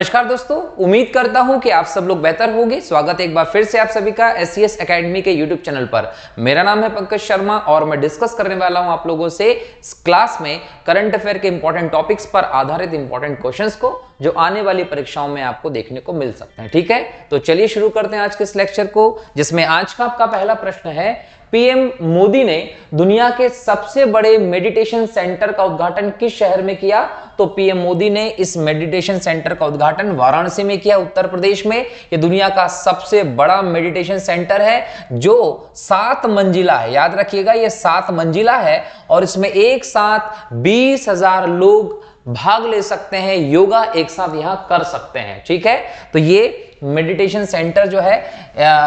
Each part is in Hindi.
नमस्कार दोस्तों, उम्मीद करता हूं कि आप सब लोग बेहतर होंगे। स्वागत है एक बार फिर से आप सभी का SCS एकेडमी के यूट्यूब चैनल पर। मेरा नाम है पंकज शर्मा और मैं डिस्कस करने वाला हूं आप लोगों से इस क्लास में करंट अफेयर के इंपॉर्टेंट टॉपिक्स पर आधारित इंपॉर्टेंट क्वेश्चंस को, जो आने वाली परीक्षाओं में आपको देखने को मिल सकते हैं। ठीक है, तो चलिए शुरू करते हैं आज के इस लेक्चर को, जिसमें आज का आपका पहला प्रश्न है, पीएम मोदी ने दुनिया के सबसे बड़े मेडिटेशन सेंटर का उद्घाटन किस शहर में किया? तो पीएम मोदी ने इस मेडिटेशन सेंटर का उद्घाटन वाराणसी में किया, उत्तर प्रदेश में। यह दुनिया का सबसे बड़ा मेडिटेशन सेंटर है जो 7 मंजिला है। याद रखिएगा, यह 7 मंजिला है और इसमें एक साथ 20,000 लोग भाग ले सकते हैं, योगा एक साथ यहां कर सकते हैं। ठीक है, तो ये मेडिटेशन सेंटर जो है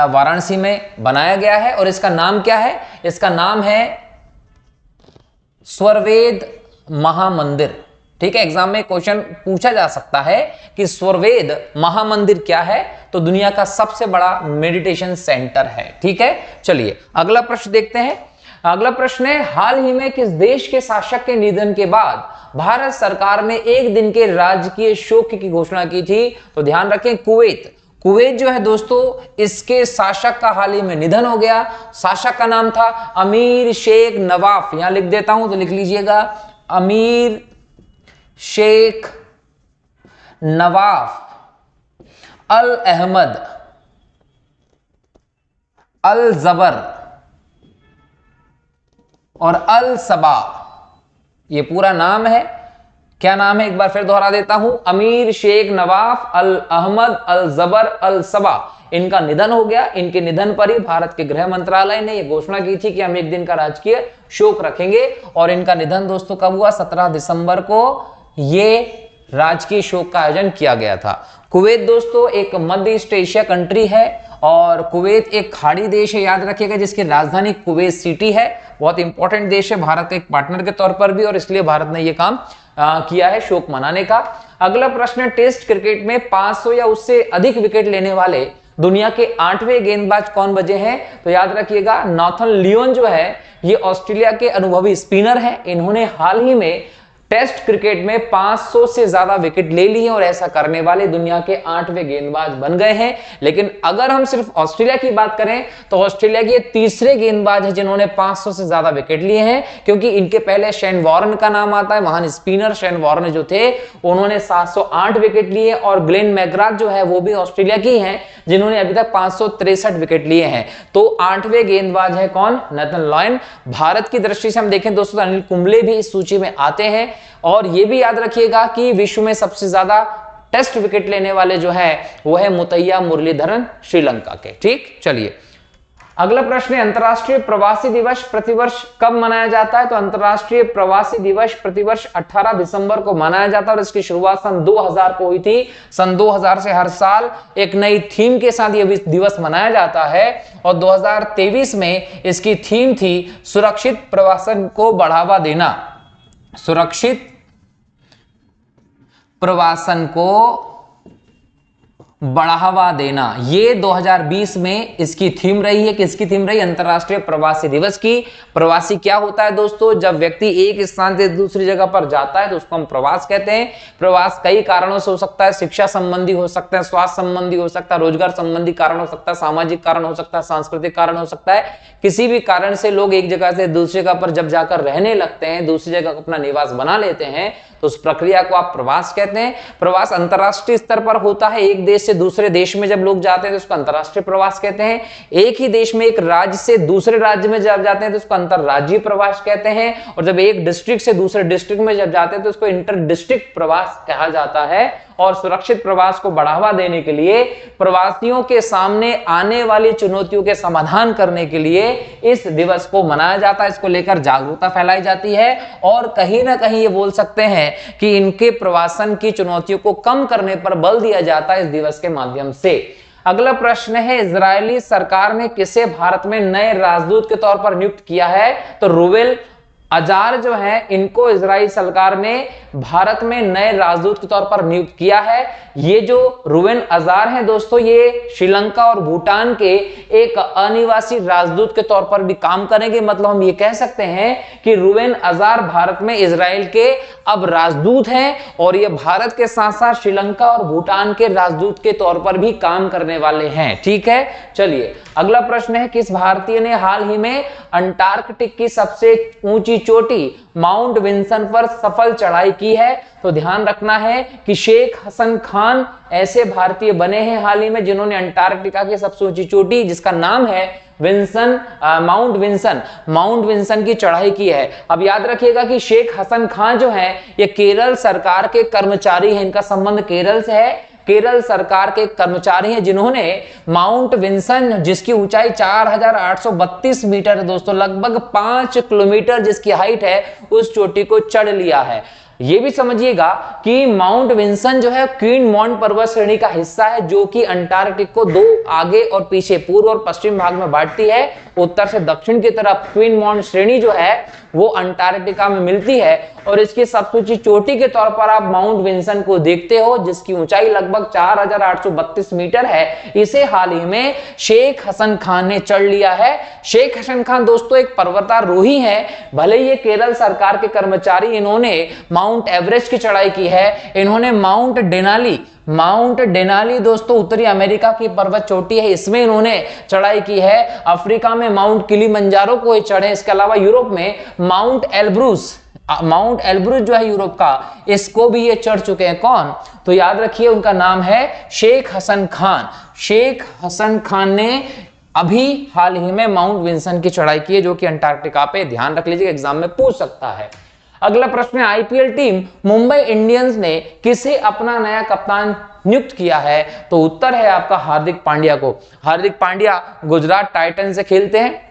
वाराणसी में बनाया गया है और इसका नाम क्या है? इसका नाम है स्वरवेद महामंदिर। ठीक है, एग्जाम में क्वेश्चन पूछा जा सकता है कि स्वरवेद महामंदिर क्या है, तो दुनिया का सबसे बड़ा मेडिटेशन सेंटर है। ठीक है, चलिए अगला प्रश्न देखते हैं। अगला प्रश्न है, हाल ही में किस देश के शासक के निधन के बाद भारत सरकार ने एक दिन के राजकीय शोक की घोषणा की थी? तो ध्यान रखें, कुवैत। कुवैत जो है दोस्तों, इसके शासक का हाल ही में निधन हो गया। शासक का नाम था अमीर शेख नवाफ। यहां लिख देता हूं तो लिख लीजिएगा, अमीर शेख नवाफ अल अहमद अल जबर और अल सबा, ये पूरा नाम है। क्या नाम है, एक बार फिर दोहरा देता हूं, अमीर शेख नवाफ अल अहमद अल जबर अल सबा। इनका निधन हो गया। इनके निधन पर ही भारत के गृह मंत्रालय ने यह घोषणा की थी कि हम एक दिन का राजकीय शोक रखेंगे। और इनका निधन दोस्तों कब हुआ? 17 दिसंबर को ये राजकीय शोक का आयोजन किया गया था। कुवैत दोस्तों एक मध्य ईस्ट एशिया कंट्री है और कुवैत एक खाड़ी देश है, याद रखिएगा, जिसकी राजधानी कुवैत सिटी है। बहुत इंपॉर्टेंट देश है भारत के एक पार्टनर के तौर पर भी, और इसलिए भारत ने यह काम किया है शोक मनाने का। अगला प्रश्न है, टेस्ट क्रिकेट में 500 या उससे अधिक विकेट लेने वाले दुनिया के 8वें गेंदबाज कौन बचे हैं? तो याद रखिएगा, नाथन लियोन जो है ये ऑस्ट्रेलिया के अनुभवी स्पिनर हैं। इन्होंने हाल ही में टेस्ट क्रिकेट में 500 से ज्यादा विकेट ले ली है और ऐसा करने वाले दुनिया के 8वें गेंदबाज बन गए हैं। लेकिन अगर हम सिर्फ ऑस्ट्रेलिया की बात करें तो ऑस्ट्रेलिया के तीसरे गेंदबाज हैं जिन्होंने 500 से ज्यादा विकेट लिए हैं, क्योंकि इनके पहले शेन वॉर्न का नाम आता है। महान स्पिनर शेन वॉर्न जो थे उन्होंने 708 विकेट लिए और ग्लेन मैकग्राथ जो है वो भी ऑस्ट्रेलिया की हैं जिन्होंने अभी तक 563 विकेट लिए हैं। तो 8वें गेंदबाज है कौन? Nathan Lyon. भारत की दृष्टि से हम देखें दोस्तों, अनिल कुंबले भी इस सूची में आते हैं। और यह भी याद रखिएगा कि विश्व में सबसे ज्यादा टेस्ट विकेट लेने वाले जो है वो है मुतैया मुरलीधरन श्रीलंका के। ठीक, चलिए अगला प्रश्न है, अंतरराष्ट्रीय प्रवासी दिवस प्रतिवर्ष कब मनाया जाता है? तो अंतरराष्ट्रीय प्रवासी दिवस प्रतिवर्ष 18 दिसंबर को मनाया जाता है और इसकी शुरुआत सन 2000 को हुई थी। सन 2000 से हर साल एक नई थीम के साथ यह दिवस मनाया जाता है और 2023 में इसकी थीम थी सुरक्षित प्रवासन को बढ़ावा देना। सुरक्षित प्रवासन को बढ़ावा देना, ये 2020 में इसकी थीम रही है। किसकी थीम रही? अंतरराष्ट्रीय प्रवासी दिवस की। प्रवासी क्या होता है दोस्तों? जब व्यक्ति एक स्थान से दूसरी जगह पर जाता है तो उसको हम प्रवास कहते हैं। प्रवास कई कारणों से हो सकता है, शिक्षा संबंधी हो सकता है, स्वास्थ्य संबंधी हो सकता है, रोजगार संबंधी कारण हो सकता है, सामाजिक कारण हो सकता है, सांस्कृतिक कारण हो सकता है। किसी भी कारण से लोग एक जगह से दूसरी जगह पर जब जाकर रहने लगते हैं, दूसरी जगह अपना निवास बना लेते हैं, तो उस प्रक्रिया को आप प्रवास कहते हैं। प्रवास अंतरराष्ट्रीय स्तर पर होता है। एक देश से दूसरे देश में जब लोग जाते हैं तो उसको अंतरराष्ट्रीय प्रवास कहते हैं। एक ही देश में एक राज्य से दूसरे राज्य में जब जाते हैं तो उसको अंतरराज्यीय प्रवास कहते हैं। और जब एक डिस्ट्रिक्ट से दूसरे डिस्ट्रिक्ट में जब जाते हैं तो उसको इंटर डिस्ट्रिक्ट प्रवास कहा जाता है। और सुरक्षित प्रवास को बढ़ावा देने के लिए, प्रवासियों के सामने आने वाली चुनौतियों के समाधान करने के लिए इस दिवस को मनाया जाता है। इसको लेकर जागरूकता फैलाई जाती है और कहीं ना कहीं ये बोल सकते हैं कि इनके प्रवासन की चुनौतियों को कम करने पर बल दिया जाता है इस दिवस के माध्यम से। अगला प्रश्न है, इजरायली सरकार ने किसे भारत में नए राजदूत के तौर पर नियुक्त किया है? तो रूवेल अजार जो है इनको इजराइल सरकार ने भारत में नए राजदूत के तौर पर नियुक्त किया है। ये जो रुवेन अजार हैं दोस्तों, ये श्रीलंका और भूटान के एक अनिवासी राजदूत के तौर पर भी काम करेंगे। मतलब हम ये कह सकते हैं कि रुवेन अजार भारत में इजराइल के अब राजदूत हैं और ये भारत के साथ साथ श्रीलंका और भूटान के राजदूत के तौर पर भी काम करने वाले हैं। ठीक है, चलिए अगला प्रश्न है, किस भारतीय ने हाल ही में अंटार्कटिक की सबसे ऊंची चोटी माउंट विंसन पर सफल चढ़ाई की है? तो ध्यान रखना है कि शेख हसन खान ऐसे भारतीय बने हैं हाल ही में जिन्होंने अंटार्कटिका की सबसे ऊंची चोटी, जिसका नाम है माउंट विंसन की चढ़ाई की है। अब याद रखिएगा कि शेख हसन खान जो है ये केरल सरकार के कर्मचारी हैं, इनका संबंध केरल से है। केरल सरकार के कर्मचारी हैं जिन्होंने माउंट विंसन, जिसकी ऊंचाई 4832 मीटर है दोस्तों, लगभग 5 किलोमीटर जिसकी हाइट है, उस चोटी को चढ़ लिया है। ये भी समझिएगा कि माउंट विंसन जो है क्वीन मॉन्ट पर्वत श्रेणी का हिस्सा है, जो कि अंटार्कटिक को दो आगे और पीछे, पूर्व और पश्चिम भाग में बांटती है। उत्तर से दक्षिण की तरफ क्वीन मॉन्ट श्रेणी जो है वो अंटार्कटिका में मिलती है और इसकी सबसे ऊंची चोटी के तौर पर आप माउंट विंसन को देखते हो, जिसकी ऊंचाई लगभग 4832 मीटर है। इसे हाल ही में शेख हसन खान ने चढ़ लिया है। शेख हसन खान दोस्तों एक पर्वतारोही है, भले ये केरल सरकार के कर्मचारी, इन्होंने माउंट एवरेस्ट की चढ़ाई की है, इन्होंने माउंट डेनाली दोस्तों उत्तरी अमेरिका की पर्वत चोटी है, इसमें इन्होंने चढ़ाई की है। अफ्रीका में माउंट किलिमंजारो को चढ़े। इसके अलावा यूरोप में माउंट एल्ब्रूस जो है यूरोप का, इसको भी ये चढ़ चुके हैं। कौन? तो याद रखिए उनका नाम है शेख हसन खान। शेख हसन खान ने अभी हाल ही में माउंट विंसन की चढ़ाई की है, जो कि अंटार्कटिका पे, ध्यान रख लीजिए, एग्जाम में पूछ सकता है। अगला प्रश्न है, आईपीएल टीम मुंबई इंडियंस ने किसे अपना नया कप्तान नियुक्त किया है? तो उत्तर है आपका हार्दिक पांड्या को। हार्दिक पांड्या गुजरात टाइटन से खेलते हैं।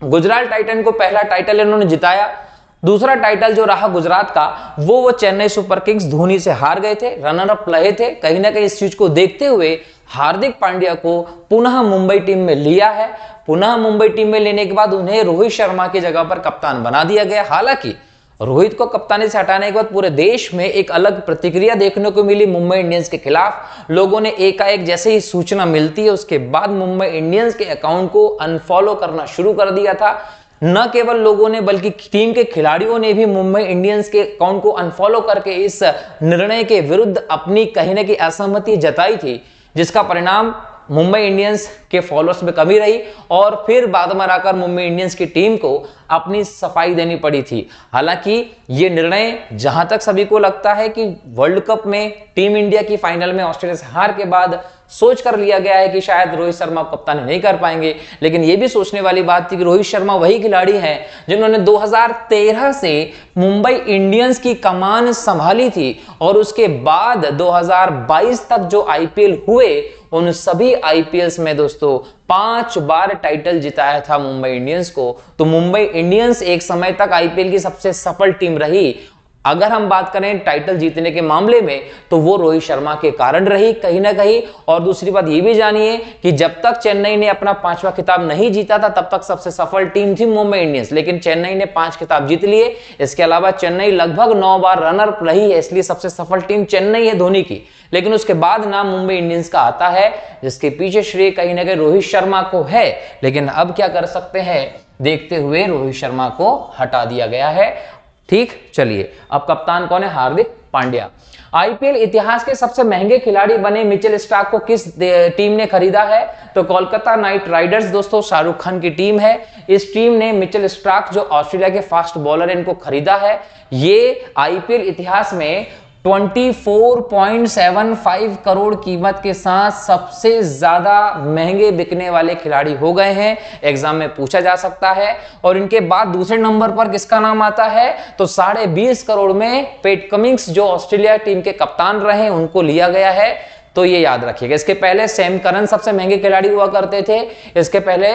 गुजरात टाइटन को पहला टाइटल इन्होंने जिताया। दूसरा टाइटल जो रहा गुजरात का, वो चेन्नई सुपर किंग्स धोनी से हार गए थे, रनर अप रहे थे। कहीं ना कहीं इस चीज को देखते हुए हार्दिक पांड्या को पुनः मुंबई टीम में लिया है। पुनः मुंबई टीम में लेने के बाद उन्हें रोहित शर्मा की जगह पर कप्तान बना दिया गया। हालांकि रोहित को कप्तानी से हटाने के बाद पूरे देश में एक अलग प्रतिक्रिया देखने को मिली मुंबई इंडियंस के खिलाफ। लोगों ने एकाएक जैसे ही सूचना मिलती है उसके बाद मुंबई इंडियंस के अकाउंट को अनफॉलो करना शुरू कर दिया था। न केवल लोगों ने बल्कि टीम के खिलाड़ियों ने भी मुंबई इंडियंस के अकाउंट को अनफॉलो करके इस निर्णय के विरुद्ध अपनी कहीं न कहीं असहमति जताई थी, जिसका परिणाम मुंबई इंडियंस के फॉलोअर्स में कमी रही और फिर बाद में आकर मुंबई इंडियंस की टीम को अपनी सफाई देनी पड़ी थी। हालांकि ये निर्णय जहां तक सभी को लगता है कि वर्ल्ड कप में टीम इंडिया की फाइनल में ऑस्ट्रेलिया से हार के बाद सोच कर लिया गया है कि शायद रोहित शर्मा कप्तानी नहीं कर पाएंगे, लेकिन ये भी सोचने वाली बात थी कि रोहित शर्मा वही खिलाड़ी हैं जिन्होंने 2013 से मुंबई इंडियंस की कमान संभाली थी और उसके बाद 2022 तक जो आईपीएल हुए उन सभी आईपीएल्स में दोस्तों 5 बार टाइटल जिताया था मुंबई इंडियंस को। तो मुंबई इंडियंस एक समय तक आईपीएल की सबसे सफल टीम रही। अगर हम बात करें टाइटल जीतने के मामले में तो वो रोहित शर्मा के कारण रही कहीं ना कहीं। और दूसरी बात ये भी जानिए कि जब तक चेन्नई ने अपना 5वां खिताब नहीं जीता था तब तक सबसे सफल टीम थी मुंबई इंडियंस, लेकिन चेन्नई ने 5 खिताब जीत लिए। इसके अलावा चेन्नई लगभग 9 बार रनर अप रही है, इसलिए सबसे सफल टीम चेन्नई है धोनी की। लेकिन उसके बाद नाम मुंबई इंडियंस का आता है, जिसके पीछे श्रेय कहीं ना कहीं रोहित शर्मा को है। लेकिन अब क्या कर सकते हैं, देखते हुए रोहित शर्मा को हटा दिया गया है। ठीक, चलिए अब कप्तान कौन है? हार्दिक पांड्या। आईपीएल इतिहास के सबसे महंगे खिलाड़ी बने मिचेल स्टार्क को किस टीम ने खरीदा है? तो कोलकाता नाइट राइडर्स दोस्तों शाहरुख खान की टीम है। इस टीम ने मिचेल स्टार्क जो ऑस्ट्रेलिया के फास्ट बॉलर इनको खरीदा है। ये आईपीएल इतिहास में 24.75 करोड़ कीमत के साथ सबसे ज्यादा महंगे बिकने वाले खिलाड़ी हो गए हैं। एग्जाम में पूछा जा सकता है। और इनके बाद दूसरे नंबर पर किसका नाम आता है? तो 20.5 करोड़ में पेट कमिंग्स जो ऑस्ट्रेलिया टीम के कप्तान रहे उनको लिया गया है। तो ये याद रखिएगा। इसके पहले सैम करन सबसे महंगे खिलाड़ी हुआ करते थे। इसके पहले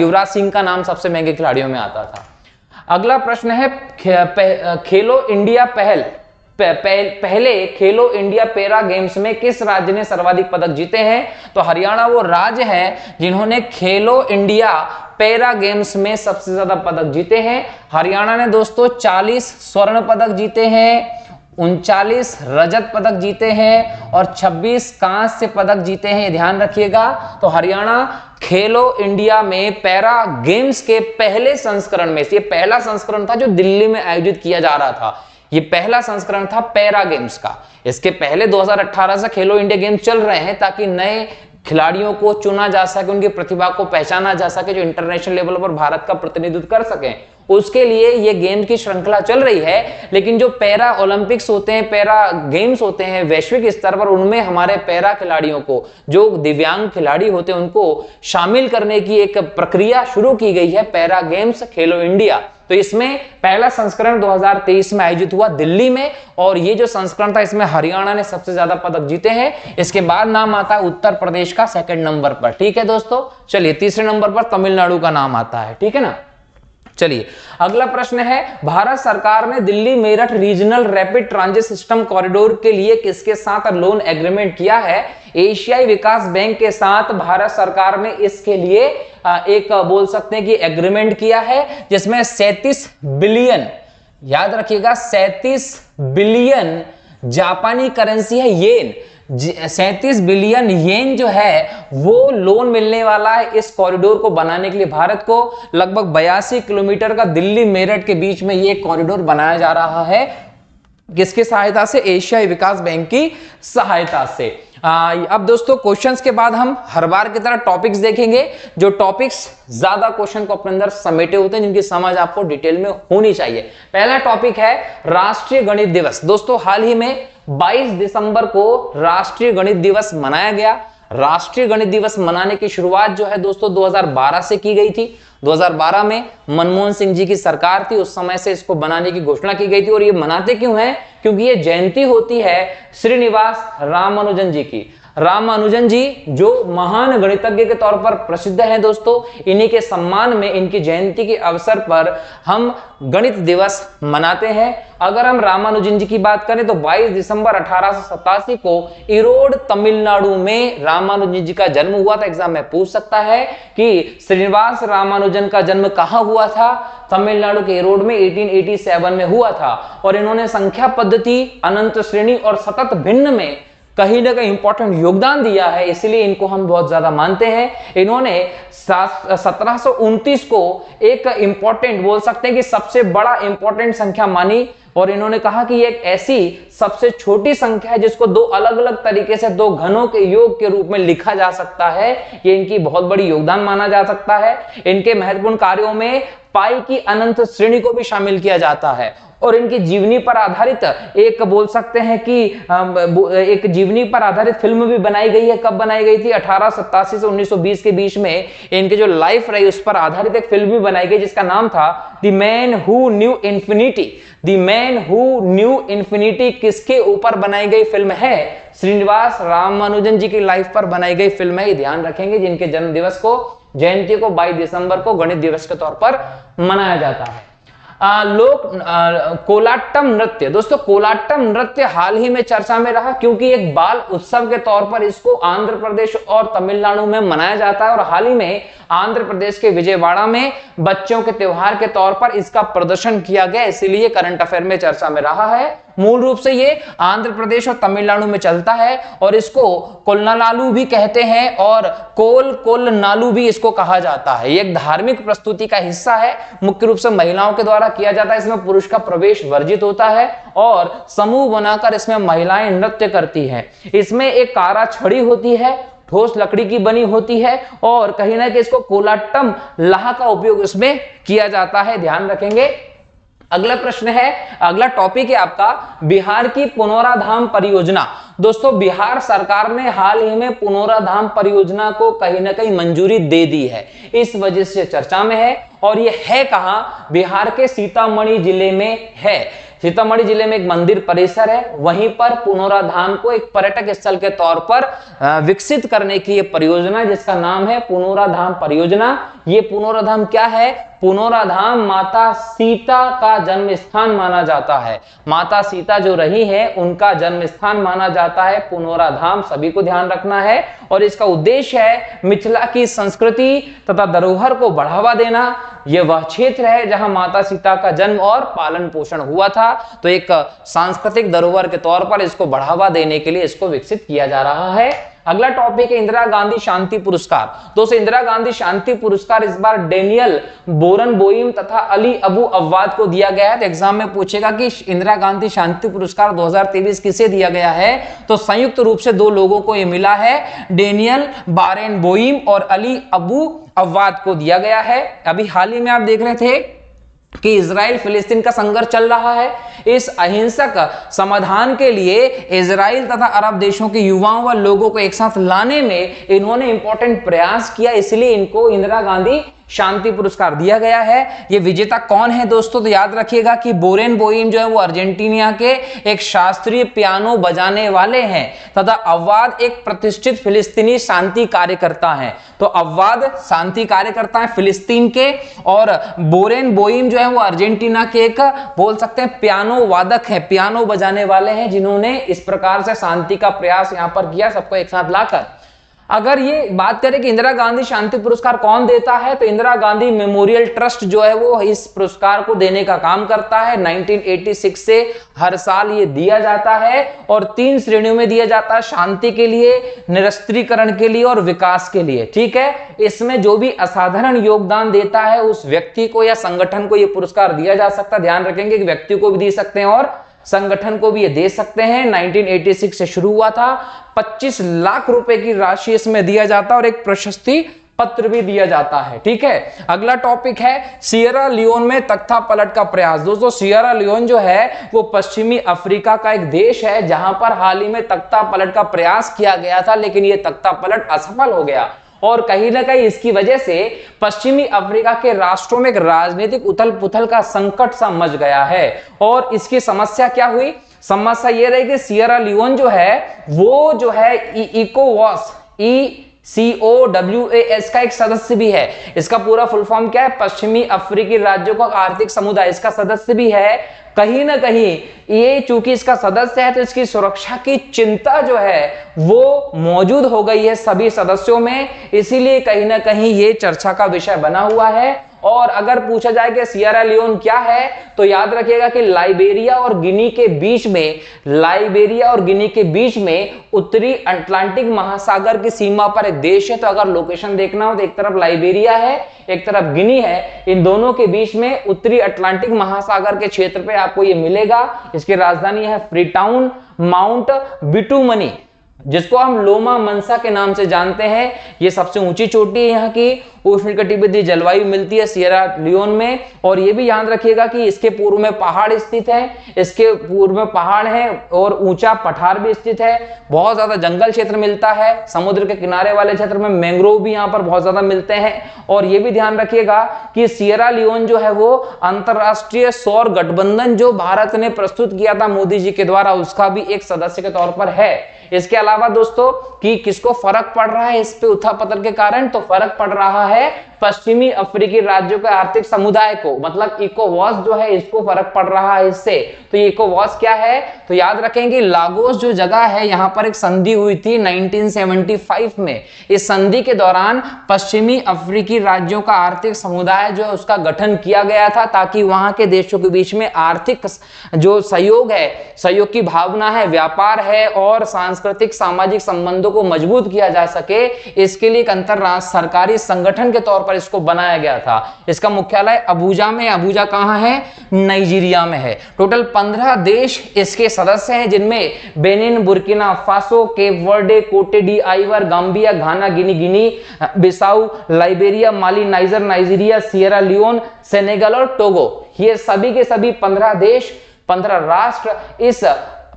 युवराज सिंह का नाम सबसे महंगे खिलाड़ियों में आता था। अगला प्रश्न है, खेलो इंडिया पहले खेलो इंडिया पैरा गेम्स में किस राज्य ने सर्वाधिक पदक जीते हैं? तो हरियाणा वो राज्य है जिन्होंने खेलो इंडिया पैरा गेम्स में सबसे ज्यादा पदक जीते हैं? हरियाणा ने दोस्तों 40 स्वर्ण पदक जीते हैं, 39 रजत पदक जीते हैं और 26 कांस्य पदक जीते हैं, ध्यान रखिएगा। तो हरियाणा खेलो इंडिया में पैरा गेम्स के पहले संस्करण में से, ये पहला संस्करण था जो दिल्ली में आयोजित किया जा रहा था, ये पहला संस्करण था पैरा गेम्स का। इसके पहले 2018 से खेलो इंडिया गेम्स चल रहे हैं ताकि नए खिलाड़ियों को चुना जा सके, उनकी प्रतिभा को पहचाना जा सके, जो इंटरनेशनल लेवल पर भारत का प्रतिनिधित्व कर सके, उसके लिए ये गेम की श्रृंखला चल रही है। लेकिन जो पैरा ओलंपिक्स होते हैं, पैरा गेम्स होते हैं वैश्विक स्तर पर, उनमें हमारे पैरा खिलाड़ियों को, जो दिव्यांग खिलाड़ी होते हैं, उनको शामिल करने की एक प्रक्रिया शुरू की गई है, पैरा गेम्स खेलो इंडिया। तो इसमें पहला संस्करण 2023 में आयोजित हुआ दिल्ली में, और ये जो संस्करण था इसमें हरियाणा ने सबसे ज्यादा पदक जीते हैं। इसके बाद नाम आता है उत्तर प्रदेश का सेकंड नंबर पर, ठीक है दोस्तों। चलिए तीसरे नंबर पर तमिलनाडु का नाम आता है, ठीक है ना। चलिए अगला प्रश्न है, भारत सरकार ने Delhi Meerut regional rapid transit system corridor के लिए किसके साथ लोन एग्रीमेंट किया है? एशियाई विकास बैंक के साथ भारत सरकार ने इसके लिए एक बोल सकते हैं कि एग्रीमेंट किया है, जिसमें 37 बिलियन, याद रखिएगा 37 बिलियन जापानी करेंसी है येन, 37 बिलियन येन जो है वो लोन मिलने वाला है इस कॉरिडोर को बनाने के लिए। भारत को लगभग 82 किलोमीटर का दिल्ली मेरठ के बीच में ये कॉरिडोर बनाया जा रहा है, किसकी सहायता से? एशियाई विकास बैंक की सहायता से। अब दोस्तों क्वेश्चंस के बाद हम हर बार की तरह टॉपिक्स देखेंगे, जो टॉपिक्स ज्यादा क्वेश्चन को अपने अंदर समेटे होते हैं, जिनकी समझ आपको डिटेल में होनी चाहिए। पहला टॉपिक है राष्ट्रीय गणित दिवस। दोस्तों हाल ही में 22 दिसंबर को राष्ट्रीय गणित दिवस मनाया गया। राष्ट्रीय गणित दिवस मनाने की शुरुआत जो है दोस्तों 2012 से की गई थी। 2012 में मनमोहन सिंह जी की सरकार थी, उस समय से इसको बनाने की घोषणा की गई थी। और ये मनाते क्यों हैं? क्योंकि ये जयंती होती है श्रीनिवास रामानुजन जी की। रामानुजन जी जो महान गणितज्ञ के तौर पर प्रसिद्ध हैं दोस्तों, इन्हीं के सम्मान में, इनकी जयंती के अवसर पर हम गणित दिवस मनाते हैं। अगर हम रामानुजन जी की बात करें तो 22 दिसंबर 1887 को इरोड तमिलनाडु में रामानुजन जी का जन्म हुआ था। एग्जाम में पूछ सकता है कि श्रीनिवास रामानुजन का जन्म कहां हुआ था? तमिलनाडु के इरोड में 1887 में हुआ था। और इन्होंने संख्या पद्धति, अनंत श्रेणी और सतत भिन्न में कहीं ना कहीं इंपॉर्टेंट योगदान दिया है, इसलिए इनको हम बहुत ज्यादा मानते हैं। इन्होंने 1729 को एक इंपॉर्टेंट, बोल सकते हैं कि सबसे बड़ा इंपॉर्टेंट संख्या मानी, और इन्होंने कहा कि ये एक ऐसी सबसे छोटी संख्या है जिसको दो अलग अलग तरीके से, दो घनों के योग के रूप में लिखा जा सकता है। ये इनकी बहुत बड़ी योगदान माना जा सकता है। इनके महत्वपूर्ण कार्यों में पाई की अनंत श्रेणी को भी शामिल किया जाता है। और इनकी जीवनी पर आधारित एक, बोल सकते हैं कि एक जीवनी पर आधारित फिल्म भी बनाई गई है। कब बनाई गई थी? 1887 से 1920 के बीच में इनकी जो लाइफ रही उस पर आधारित एक फिल्म भी बनाई गई, जिसका नाम था the man who knew infinity. The man who knew infinity किसके ऊपर बनाई गई फिल्म है? श्रीनिवास रामानुजन जी की लाइफ पर बनाई गई फिल्म है। ये ध्यान रखेंगे, जिनके जन्म दिवस को, जयंती को 22 दिसंबर को गणित दिवस के तौर पर मनाया जाता है। कोलाट्टम नृत्य। दोस्तों कोलाट्टम नृत्य हाल ही में चर्चा में रहा, क्योंकि एक बाल उत्सव के तौर पर इसको आंध्र प्रदेश और तमिलनाडु में मनाया जाता है। और हाल ही में आंध्र प्रदेश के विजयवाड़ा में बच्चों के त्योहार के तौर पर इसका प्रदर्शन किया गया, इसीलिए करंट अफेयर में चर्चा में रहा है। मूल रूप से ये आंध्र प्रदेश और तमिलनाडु में चलता है, और इसको कोलनालालू भी कहते हैं, और कोलनालू भी इसको कहा जाता है। ये एक धार्मिक प्रस्तुति का हिस्सा है, मुख्य रूप से महिलाओं के द्वारा किया जाता है। इसमें पुरुष का प्रवेश वर्जित होता है, और समूह बनाकर इसमें महिलाएं नृत्य करती हैं। इसमें एक कारा छड़ी होती है, ठोस लकड़ी की बनी होती है, और कहीं ना कहीं इसको कोलाट्टम लाह का उपयोग इसमें किया जाता है, ध्यान रखेंगे। अगला प्रश्न है, अगला टॉपिक है आपका बिहार की पुनौराधाम परियोजना। दोस्तों बिहार सरकार ने हाल ही में पुनौराधाम परियोजना को कहीं ना कहीं मंजूरी दे दी है, इस वजह से चर्चा में है। और ये है कहां? बिहार के सीतामढ़ी जिले में है। सीतामढ़ी जिले में एक मंदिर परिसर है, वहीं पर पुनौराधाम को एक पर्यटक स्थल के तौर पर विकसित करने की ये परियोजना, जिसका नाम है पुनौराधाम परियोजना। ये पुनौराधाम क्या है? पुनौरा धाम माता सीता का जन्म स्थान माना जाता है। माता सीता जो रही है उनका जन्म स्थान माना जाता है पुनौरा धाम, सभी को ध्यान रखना है। और इसका उद्देश्य है मिथिला की संस्कृति तथा धरोहर को बढ़ावा देना। यह वह क्षेत्र है जहां माता सीता का जन्म और पालन पोषण हुआ था, तो एक सांस्कृतिक धरोहर के तौर पर इसको बढ़ावा देने के लिए इसको विकसित किया जा रहा है। अगला टॉपिक है इंदिरा गांधी शांति पुरस्कार। दोस्तों इंदिरा गांधी शांति पुरस्कार इस बार डेनियल बोरनबोइम तथा अली अबू अव्वाद को दिया गया है। तो एग्जाम में पूछेगा कि इंदिरा गांधी शांति पुरस्कार 2023 किसे दिया गया है, तो संयुक्त रूप से दो लोगों को यह मिला है, डेनियल बोरनबोइम और अली अबू अव्वाद को दिया गया है। अभी हाल ही में आप देख रहे थे कि इजराइल फिलिस्तीन का संघर्ष चल रहा है। इस अहिंसक समाधान के लिए इजराइल तथा अरब देशों के युवाओं व लोगों को एक साथ लाने में इन्होंने इंपॉर्टेंट प्रयास किया, इसलिए इनको इंदिरा गांधी शांति पुरस्कार दिया गया है। ये विजेता कौन है दोस्तों, तो याद रखिएगा कि बोरेनबोइम जो है वो अर्जेंटीना के एक शास्त्रीय पियानो बजाने वाले हैं तथा अव्वाद एक प्रतिष्ठित फिलिस्तीनी शांति कार्यकर्ता हैं। तो अव्वाद शांति कार्यकर्ता है फिलिस्तीन के, और बोरेनबोइम जो है वो अर्जेंटीना के एक बोल सकते हैं पियानो वादक है, पियानो बजाने वाले हैं, जिन्होंने इस प्रकार से शांति का प्रयास यहां पर किया सबको एक साथ लाकर। अगर ये बात करें कि इंदिरा गांधी शांति पुरस्कार कौन देता है, तो इंदिरा गांधी मेमोरियल ट्रस्ट जो है वो इस पुरस्कार को देने का काम करता है। 1986 से हर साल ये दिया जाता है और 3 श्रेणियों में दिया जाता है, शांति के लिए, निरस्त्रीकरण के लिए और विकास के लिए। ठीक है, इसमें जो भी असाधारण योगदान देता है उस व्यक्ति को या संगठन को ये पुरस्कार दिया जा सकता है। ध्यान रखेंगे कि व्यक्ति को भी दे सकते हैं और संगठन को भी ये दे सकते हैं। 1986 से शुरू हुआ था। 25 लाख रुपए की राशि इसमें दिया जाता है और एक प्रशस्ति पत्र भी दिया जाता है। ठीक है, अगला टॉपिक है सियरा लियोन में तख्ता पलट का प्रयास। दोस्तों सियरा लियोन जो है वो पश्चिमी अफ्रीका का एक देश है जहां पर हाल ही में तख्ता पलट का प्रयास किया गया था, लेकिन ये तख्ता पलट असफल हो गया और कहीं ना कहीं इसकी वजह से पश्चिमी अफ्रीका के राष्ट्रों में एक राजनीतिक उथल पुथल का संकट सा मच गया है। और इसकी समस्या क्या हुई, समस्या ये रही कि सियरा लियोन जो है वो जो है इकोवास ECOWAS का एक सदस्य भी है। इसका पूरा फुल फॉर्म क्या है, पश्चिमी अफ्रीकी राज्यों का आर्थिक समुदाय, इसका सदस्य भी है। कहीं ना कहीं ये चूंकि इसका सदस्य है तो इसकी सुरक्षा की चिंता जो है वो मौजूद हो गई है सभी सदस्यों में, इसीलिए कहीं ना कहीं ये चर्चा का विषय बना हुआ है। और अगर पूछा जाए कि सियरा लियोन क्या है, तो याद रखिएगा कि लाइबेरिया और गिनी के बीच में उत्तरी अटलांटिक महासागर की सीमा पर एक देश है। तो अगर लोकेशन देखना हो तो एक तरफ लाइबेरिया है, एक तरफ गिनी है, इन दोनों के बीच में उत्तरी अटलांटिक महासागर के क्षेत्र पे आपको ये मिलेगा। इसकी राजधानी है फ्रीटाउन। माउंट बिटूमनी जिसको हम लोमा मनसा के नाम से जानते हैं, ये सबसे ऊंची चोटी है यहाँ की। उष्णकटिबंधीय जलवायु मिलती है सियरा लियोन में। और ये भी याद रखिएगा कि इसके पूर्व में पहाड़ स्थित है, इसके पूर्व में पहाड़ है और ऊंचा पठार भी स्थित है। बहुत ज्यादा जंगल क्षेत्र मिलता है, समुद्र के किनारे वाले क्षेत्र में मैंग्रोव भी यहाँ पर बहुत ज्यादा मिलते हैं। और ये भी ध्यान रखिएगा कि सियरा लियोन जो है वो अंतरराष्ट्रीय सौर गठबंधन जो भारत ने प्रस्तुत किया था मोदी जी के द्वारा, उसका भी एक सदस्य के तौर पर है। इसके अलावा दोस्तों कि किसको फर्क पड़ रहा है इस पे उथल-पुथल के कारण, तो फर्क पड़ रहा है पश्चिमी अफ्रीकी राज्यों के आर्थिक समुदाय को, मतलब इकोवास जो है इसको फर्क पड़ रहा है इससे। तो ये इकोवास क्या है, तो याद रखेंगे लागोस जो जगह है यहाँ पर एक संधि हुई थी 1975 में। इस संधि के दौरान पश्चिमी अफ्रीकी राज्यों का आर्थिक समुदाय जो है उसका गठन किया गया था ताकि वहां के देशों के बीच में आर्थिक जो सहयोग है, सहयोग की भावना है, व्यापार है और सांस्कृतिक सामाजिक संबंधों को मजबूत किया जा सके। इसके लिए एक अंतरराष्ट्रीय सरकारी संगठन के तौर पर इसको बनाया गया था। इसका मुख्यालय अबुजा में, अबुजा कहां है, नाइजीरिया में है। टोटल 15 देश इसके सदस्य हैं जिनमें Benin, Burkina Faso, Cape Verde, Cote d Ivoire, Gambia, Ghana, Guinea Bissau, Liberia, Mali, Niger, Nigeria, Sierra Leone, Senegal और टोगो। ये सभी के सभी 15 देश, 15 राष्ट्र इस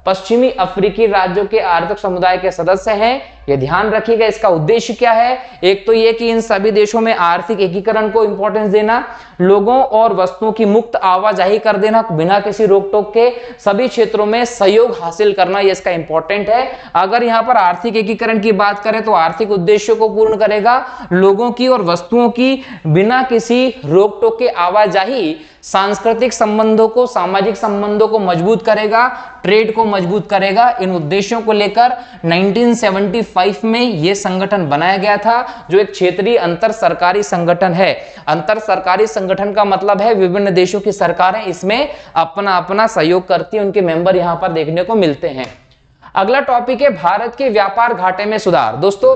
पश्चिमी अफ्रीकी राज्यों के आर्थिक समुदाय के सदस्य हैं। ये ध्यान रखिएगा। इसका उद्देश्य क्या है? एक तो ये कि इन सभी देशों में आर्थिक एकीकरण को इंपॉर्टेंस देना, लोगों और वस्तुओं की मुक्त आवाजाही कर देना बिना किसी रोक टोक के, सभी क्षेत्रों में सहयोग हासिल करना, ये इसका इंपॉर्टेंट है। अगर यहां पर आर्थिक एकीकरण की बात करें तो आर्थिक उद्देश्यों को पूर्ण करेगा, लोगों की और वस्तुओं की बिना किसी रोक टोक के आवाजाही, सांस्कृतिक संबंधों को, सामाजिक संबंधों को मजबूत करेगा, ट्रेड को मजबूत करेगा। इन उद्देश्यों को लेकर 1975 में यह संगठन बनाया गया था, जो एक क्षेत्रीय अंतर सरकारी संगठन है। अंतर सरकारी संगठन का मतलब है विभिन्न देशों की सरकारें इसमें अपना अपना सहयोग करती है, उनके मेंबर यहां पर देखने को मिलते हैं। अगला टॉपिक है भारत के व्यापार घाटे में सुधार। दोस्तों,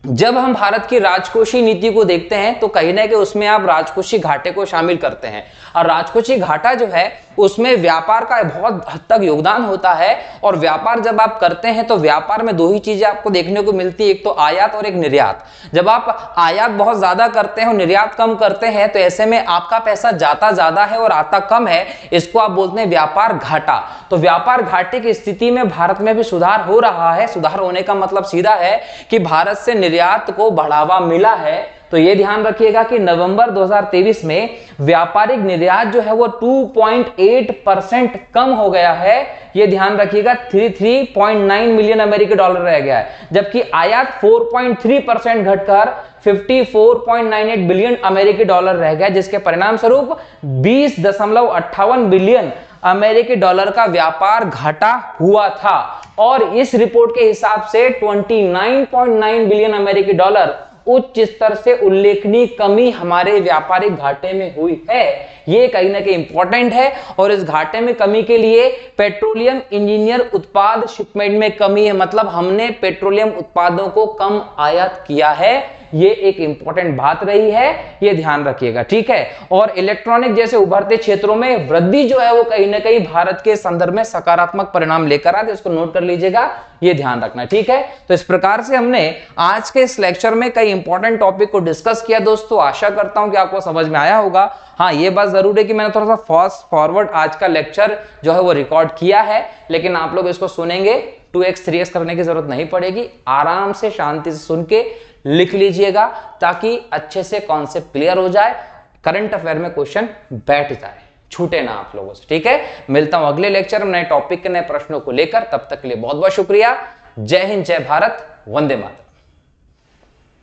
जब हम भारत की राजकोषीय नीति को देखते हैं तो कहीं ना कहीं उसमें आप राजकोषीय घाटे को शामिल करते हैं, और राजकोषीय घाटा जो है उसमें व्यापार का बहुत हद तक योगदान होता है। और व्यापार जब आप करते हैं तो व्यापार में दो ही चीजें आपको देखने को मिलती है, एक तो आयात और एक निर्यात। जब आप आयात बहुत ज्यादा करते हैं और निर्यात कम करते हैं तो ऐसे में आपका पैसा जाता ज्यादा है और आता कम है, इसको आप बोलते हैं व्यापार घाटा। तो व्यापार घाटे की स्थिति में भारत में भी सुधार हो रहा है। सुधार होने का मतलब सीधा है कि भारत से निर्यात को बढ़ावा मिला है। तो ये ध्यान रखिएगा कि नवंबर 2023 में व्यापारिक निर्यात जो है वो 2.8% कम हो गया है। ये ध्यान रखिएगा, 33.9 मिलियन अमेरिकी डॉलर रह गया है, जबकि आयात 4.3% घटकर 54.98 बिलियन अमेरिकी डॉलर रह गया, जिसके परिणाम स्वरूप 20.58 बिलियन अमेरिकी डॉलर का व्यापार घाटा हुआ था। और इस रिपोर्ट के हिसाब से 29.9 बिलियन अमेरिकी डॉलर उच्च स्तर से उल्लेखनीय कमी हमारे व्यापारिक घाटे में हुई है। ये कहीं ना कहीं इंपॉर्टेंट है। और इस घाटे में कमी के लिए पेट्रोलियम इंजीनियर उत्पाद शिपमेंट में कमी है, मतलब हमने पेट्रोलियम उत्पादों को कम आयात किया है। ये एक इंपॉर्टेंट बात रही है, ये ध्यान रखिएगा, ठीक है। और इलेक्ट्रॉनिक जैसे उभरते क्षेत्रों में वृद्धि जो है वो कहीं ना कहीं भारत के संदर्भ में सकारात्मक परिणाम लेकर आते, इसको नोट कर लीजिएगा, ये ध्यान रखना, ठीक है। तो इस प्रकार से हमने आज के इस लेक्चर में कई इंपॉर्टेंट टॉपिक को डिस्कस किया। दोस्तों, आशा करता हूं कि आपको समझ में आया होगा। हाँ, ये बात जरूर है कि मैंने थोड़ा सा फास्ट फॉरवर्ड आज का लेक्चर जो है वो रिकॉर्ड किया है, लेकिन आप लोग इसको सुनेंगे 2x 3x करने की जरूरत नहीं पड़ेगी। आराम से शांति से सुन के लिख लीजिएगा, ताकि अच्छे से कॉन्सेप्ट क्लियर हो जाए, करंट अफेयर में क्वेश्चन बैठ जाए, छूटे ना आप लोगों से, ठीक है। मिलता हूं अगले लेक्चर में नए टॉपिक के नए प्रश्नों को लेकर। तब तक के लिए बहुत बहुत शुक्रिया। जय हिंद, जय भारत, वंदे मातरम।